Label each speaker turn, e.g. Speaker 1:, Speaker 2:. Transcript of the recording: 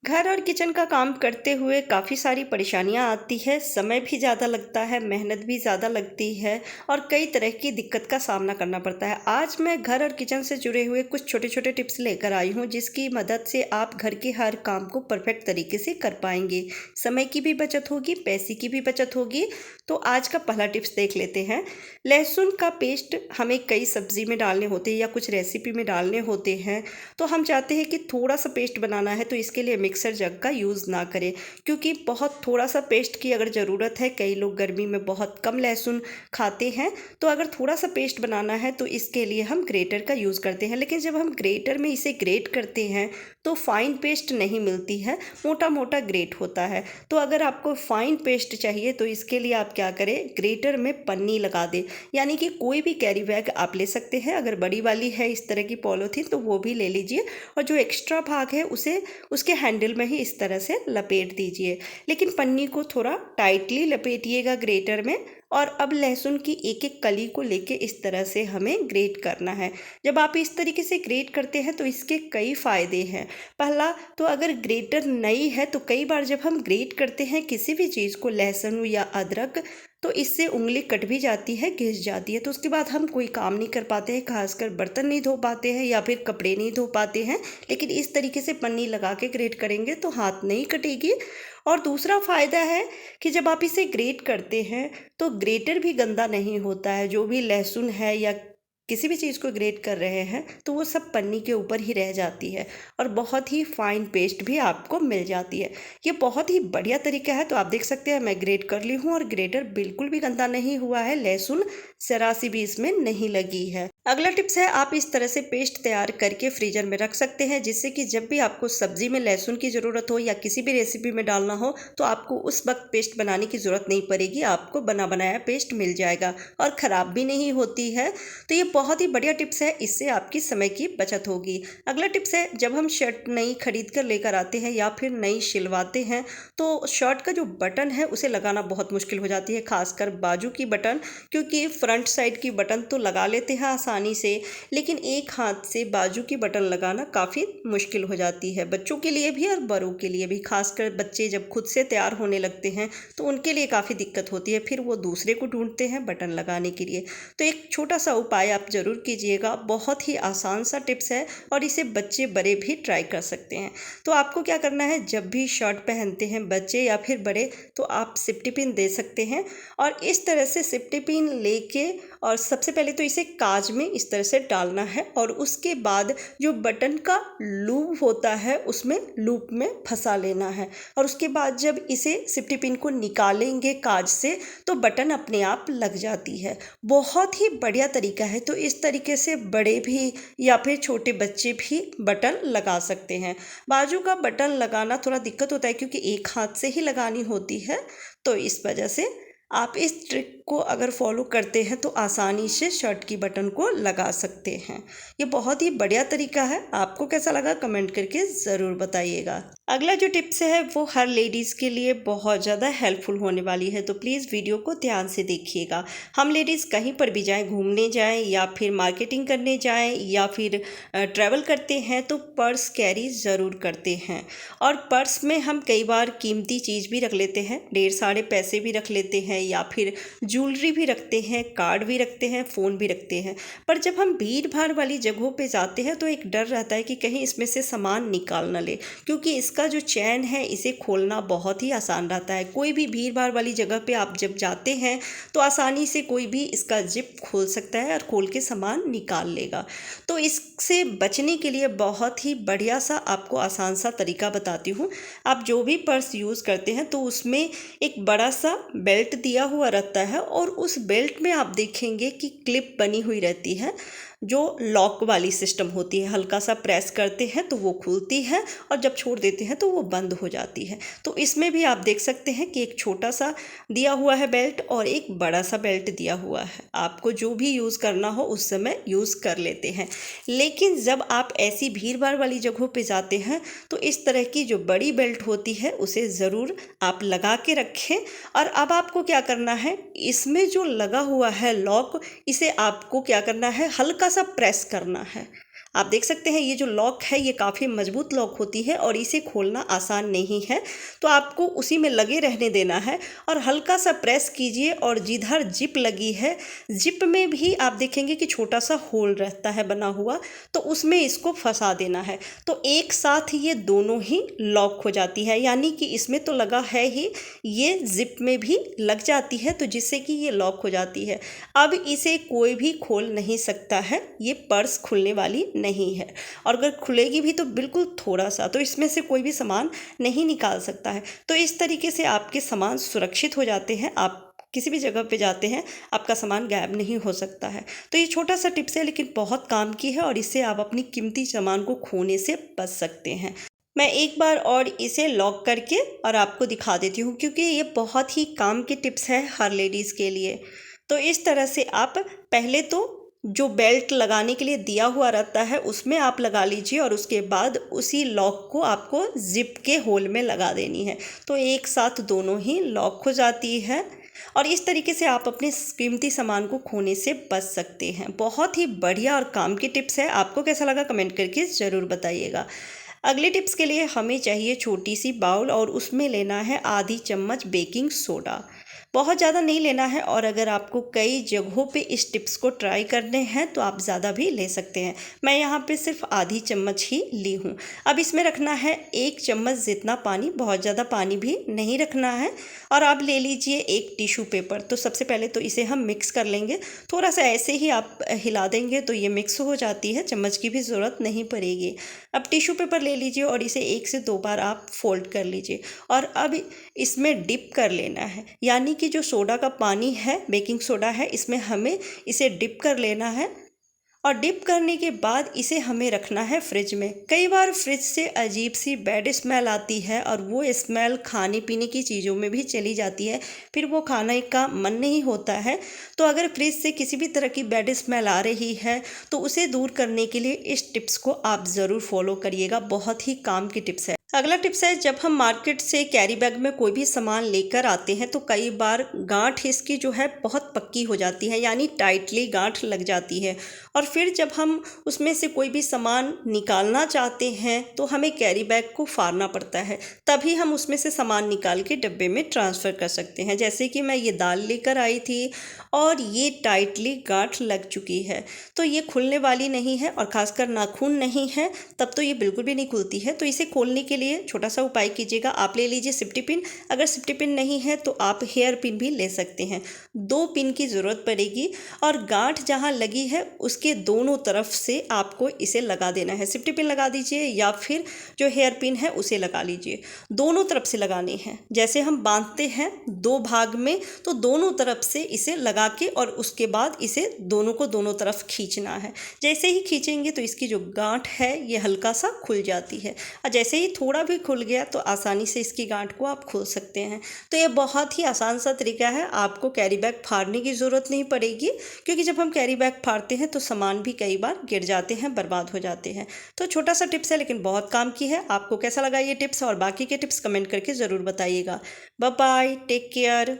Speaker 1: घर और किचन का काम करते हुए काफ़ी सारी परेशानियां आती है, समय भी ज़्यादा लगता है, मेहनत भी ज़्यादा लगती है और कई तरह की दिक्कत का सामना करना पड़ता है। आज मैं घर और किचन से जुड़े हुए कुछ छोटे छोटे टिप्स लेकर आई हूं, जिसकी मदद से आप घर के हर काम को परफेक्ट तरीके से कर पाएंगे। समय की भी बचत होगी, पैसे की भी बचत होगी। तो आज का पहला टिप्स देख लेते हैं। लहसुन का पेस्ट हमें कई सब्जी में डालने होते हैं या कुछ रेसिपी में डालने होते हैं, तो हम चाहते हैं कि थोड़ा सा पेस्ट बनाना है, तो इसके लिए मिक्सर जग का यूज़ ना करें, क्योंकि बहुत थोड़ा सा पेस्ट की अगर ज़रूरत है। कई लोग गर्मी में बहुत कम लहसुन खाते हैं, तो अगर थोड़ा सा पेस्ट बनाना है तो इसके लिए हम ग्रेटर का यूज़ करते हैं। लेकिन जब हम ग्रेटर में इसे ग्रेट करते हैं तो फाइन पेस्ट नहीं मिलती है, मोटा मोटा ग्रेट होता है। तो अगर आपको फाइन पेस्ट चाहिए तो इसके लिए आप क्या करें, ग्रेटर में पन्नी लगा दें, यानी कि कोई भी कैरी बैग आप ले सकते हैं। अगर बड़ी वाली है इस तरह की पॉलीथीन तो वो भी ले लीजिए, और जो एक्स्ट्रा भाग है उसे उसके हैंडल में ही इस तरह से लपेट दीजिए। लेकिन पन्नी को थोड़ा टाइटली लपेटिएगा ग्रेटर में। और अब लहसुन की एक एक कली को लेके इस तरह से हमें ग्रेट करना है। जब आप इस तरीके से ग्रेट करते हैं तो इसके कई फ़ायदे हैं। पहला तो अगर ग्रेटर नई है तो कई बार जब हम ग्रेट करते हैं किसी भी चीज़ को, लहसुन या अदरक, तो इससे उंगली कट भी जाती है, घिस जाती है, तो उसके बाद हम कोई काम नहीं कर पाते हैं, खासकर बर्तन नहीं धो पाते हैं या फिर कपड़े नहीं धो पाते हैं। लेकिन इस तरीके से पन्नी लगा के ग्रेट करेंगे तो हाथ नहीं कटेगी। और दूसरा फ़ायदा है कि जब आप इसे ग्रेट करते हैं तो ग्रेटर भी गंदा नहीं होता है। जो भी लहसुन है या किसी भी चीज़ को ग्रेट कर रहे हैं तो वो सब पन्नी के ऊपर ही रह जाती है, और बहुत ही फाइन पेस्ट भी आपको मिल जाती है। ये बहुत ही बढ़िया तरीका है। तो आप देख सकते हैं मैं ग्रेट कर ली हूँ और ग्रेटर बिल्कुल भी गंदा नहीं हुआ है, लहसुन जरा सी भी इसमें नहीं लगी है। अगला टिप्स है, आप इस तरह से पेस्ट तैयार करके फ्रीजर में रख सकते हैं, जिससे कि जब भी आपको सब्जी में लहसुन की ज़रूरत हो या किसी भी रेसिपी में डालना हो तो आपको उस वक्त पेस्ट बनाने की ज़रूरत नहीं पड़ेगी, आपको बना बनाया पेस्ट मिल जाएगा और ख़राब भी नहीं होती है। तो ये बहुत ही बढ़िया टिप्स है, इससे आपकी समय की बचत होगी। अगला टिप्स है, जब हम शर्ट नई खरीद कर लेकर आते हैं या फिर नई सिलवाते हैं तो शर्ट का जो बटन है उसे लगाना बहुत मुश्किल हो जाती है, खासकर बाजू की बटन, क्योंकि फ्रंट साइड की बटन तो लगा लेते हैं आसानी से, लेकिन एक हाथ से बाजू की बटन लगाना काफ़ी मुश्किल हो जाती है, बच्चों के लिए भी और बड़ों के लिए भी। खासकर बच्चे जब खुद से तैयार होने लगते हैं तो उनके लिए काफ़ी दिक्कत होती है, फिर वो दूसरे को ढूंढते हैं बटन लगाने के लिए। तो एक छोटा सा उपाय आप ज़रूर कीजिएगा, बहुत ही आसान सा टिप्स है और इसे बच्चे बड़े भी ट्राई कर सकते हैं। तो आपको क्या करना है, जब भी शर्ट पहनते हैं बच्चे या फिर बड़े, तो आप सेफ्टी पिन दे सकते हैं, और इस तरह से सेफ्टी पिन लेके और सबसे पहले तो इसे काज में इस तरह से डालना है, और उसके बाद जो बटन का लूप होता है उसमें लूप में फंसा लेना है, और उसके बाद जब इसे सेफ्टी पिन को निकालेंगे काज से तो बटन अपने आप लग जाती है। बहुत ही बढ़िया तरीका है। तो इस तरीके से बड़े भी या फिर छोटे बच्चे भी बटन लगा सकते हैं। बाजू का बटन लगाना थोड़ा दिक्कत होता है क्योंकि एक हाथ से ही लगानी होती है, तो इस वजह से आप इस ट्रिक को अगर फॉलो करते हैं तो आसानी से शर्ट की बटन को लगा सकते हैं। ये बहुत ही बढ़िया तरीका है। आपको कैसा लगा कमेंट करके ज़रूर बताइएगा। अगला जो टिप्स है वो हर लेडीज़ के लिए बहुत ज़्यादा हेल्पफुल होने वाली है, तो प्लीज़ वीडियो को ध्यान से देखिएगा। हम लेडीज़ कहीं पर भी जाएं, घूमने जाएं या फिर मार्केटिंग करने जाएं या फिर ट्रैवल करते हैं तो पर्स कैरी ज़रूर करते हैं, और पर्स में हम कई बार कीमती चीज़ भी रख लेते हैं, ढेर सारे पैसे भी रख लेते हैं या फिर ज्वेलरी भी रखते हैं, कार्ड भी रखते हैं, फ़ोन भी रखते हैं। पर जब हम भीड़ भाड़ वाली जगहों पे जाते हैं तो एक डर रहता है कि कहीं इसमें से सामान निकाल ना ले, क्योंकि इसका जो चैन है इसे खोलना बहुत ही आसान रहता है। कोई भी भीड़ भाड़ वाली जगह पे आप जब जाते हैं तो आसानी से कोई भी इसका जिप खोल सकता है और खोल के सामान निकाल लेगा। तो इससे बचने के लिए बहुत ही बढ़िया सा आपको आसान सा तरीका बताती हूँ। आप जो भी पर्स यूज़ करते हैं तो उसमें एक बड़ा सा बेल्ट दिया हुआ रहता है, और उस बेल्ट में आप देखेंगे कि क्लिप बनी हुई रहती है जो लॉक वाली सिस्टम होती है। हल्का सा प्रेस करते हैं तो वो खुलती है, और जब छोड़ देते हैं तो वो बंद हो जाती है। तो इसमें भी आप देख सकते हैं कि एक छोटा सा दिया हुआ है बेल्ट और एक बड़ा सा बेल्ट दिया हुआ है। आपको जो भी यूज़ करना हो उस समय यूज़ कर लेते हैं। लेकिन जब आप ऐसी भीड़ भाड़ वाली जगहों पे जाते हैं तो इस तरह की जो बड़ी बेल्ट होती है उसे ज़रूर आप लगा के रखें। और अब आपको क्या करना है, इसमें जो लगा हुआ है लॉक, इसे आपको क्या करना है, हल्का सा प्रेस करना है। आप देख सकते हैं ये जो लॉक है ये काफ़ी मजबूत लॉक होती है और इसे खोलना आसान नहीं है, तो आपको उसी में लगे रहने देना है और हल्का सा प्रेस कीजिए। और जिधर जिप लगी है, जिप में भी आप देखेंगे कि छोटा सा होल रहता है बना हुआ, तो उसमें इसको फंसा देना है। तो एक साथ ये दोनों ही लॉक हो जाती है, यानी कि इसमें तो लगा है ही, ये जिप में भी लग जाती है, तो जिससे कि ये लॉक हो जाती है। अब इसे कोई भी खोल नहीं सकता है, ये पर्स खुलने वाली नहीं है। और अगर खुलेगी भी तो बिल्कुल थोड़ा सा, तो इसमें से कोई भी सामान नहीं निकाल सकता है। तो इस तरीके से आपके सामान सुरक्षित हो जाते हैं। आप किसी भी जगह पे जाते हैं, आपका सामान गायब नहीं हो सकता है। तो ये छोटा सा टिप्स है लेकिन बहुत काम की है और इससे आप अपनी कीमती सामान को खोने से बच सकते हैं। मैं एक बार और इसे लॉक करके और आपको दिखा देती हूँ, क्योंकि ये बहुत ही काम की टिप्स है हर लेडीज़ के लिए। तो इस तरह से आप पहले तो जो बेल्ट लगाने के लिए दिया हुआ रहता है उसमें आप लगा लीजिए और उसके बाद उसी लॉक को आपको जिप के होल में लगा देनी है, तो एक साथ दोनों ही लॉक हो जाती है। और इस तरीके से आप अपने कीमती सामान को खोने से बच सकते हैं। बहुत ही बढ़िया और काम की टिप्स है। आपको कैसा लगा कमेंट करके ज़रूर बताइएगा। अगले टिप्स के लिए हमें चाहिए छोटी सी बाउल और उसमें लेना है आधी चम्मच बेकिंग सोडा। बहुत ज़्यादा नहीं लेना है और अगर आपको कई जगहों पे इस टिप्स को ट्राई करने हैं तो आप ज़्यादा भी ले सकते हैं। मैं यहाँ पे सिर्फ आधी चम्मच ही ली हूँ। अब इसमें रखना है 1 चम्मच जितना पानी, बहुत ज़्यादा पानी भी नहीं रखना है। और आप ले लीजिए एक टिश्यू पेपर। तो सबसे पहले तो इसे हम मिक्स कर लेंगे, थोड़ा सा ऐसे ही आप हिला देंगे तो ये मिक्स हो जाती है, चम्मच की भी ज़रूरत नहीं पड़ेगी। अब टिश्यू पेपर ले लीजिए और इसे 1 से 2 बार आप फोल्ड कर लीजिए और अब इसमें डिप कर लेना है, यानी कि जो सोडा का पानी है, बेकिंग सोडा है, इसमें हमें इसे डिप कर लेना है। और डिप करने के बाद इसे हमें रखना है फ्रिज में। कई बार फ्रिज से अजीब सी बैड स्मेल आती है और वो स्मेल खाने पीने की चीज़ों में भी चली जाती है, फिर वो खाने का मन नहीं होता है। तो अगर फ्रिज से किसी भी तरह की बैड स्मेल आ रही है तो उसे दूर करने के लिए इस टिप्स को आप ज़रूर फॉलो करिएगा, बहुत ही काम की टिप्स है। अगला टिप्स है, जब हम मार्केट से कैरी बैग में कोई भी सामान लेकर आते हैं तो कई बार गांठ इसकी जो है बहुत पक्की हो जाती है, यानी टाइटली गांठ लग जाती है। और फिर जब हम उसमें से कोई भी सामान निकालना चाहते हैं तो हमें कैरी बैग को फाड़ना पड़ता है, तभी हम उसमें से सामान निकाल के डब्बे में ट्रांसफ़र कर सकते हैं। जैसे कि मैं ये दाल लेकर आई थी और ये टाइटली गांठ लग चुकी है, तो ये खुलने वाली नहीं है और ख़ासकर नाखून नहीं है तब तो ये बिल्कुल भी नहीं खुलती है। तो इसे खोलने के लिए छोटा सा उपाय कीजिएगा, आप ले लीजिए सेफ्टी पिन। अगर सेफ्टी पिन नहीं है तो आप हेयर पिन भी ले सकते हैं। 2 पिन की ज़रूरत पड़ेगी और गांठ जहां लगी है उसके दोनों तरफ से आपको इसे लगा देना है। सेफ्टी पिन लगा दीजिए या फिर जो हेयर पिन है उसे लगा लीजिए, दोनों तरफ से लगानी है। जैसे हम बांधते हैं 2 भाग में, तो दोनों तरफ से इसे लगा के और उसके बाद इसे दोनों को दोनों तरफ खींचना है। जैसे ही खींचेंगे तो इसकी जो गांठ है ये हल्का सा खुल जाती है और जैसे ही थोड़ा भी खुल गया तो आसानी से इसकी गांठ को आप खोल सकते हैं। तो ये बहुत ही आसान सा तरीका है, आपको कैरी बैग फाड़ने की ज़रूरत नहीं पड़ेगी, क्योंकि जब हम कैरी बैग फाड़ते हैं तो सामान भी कई बार गिर जाते हैं, बर्बाद हो जाते हैं। तो छोटा सा टिप्स है लेकिन बहुत काम की है। आपको कैसा लगा ये टिप्स और बाकी के टिप्स कमेंट करके ज़रूर बताइएगा। Bye bye, take care.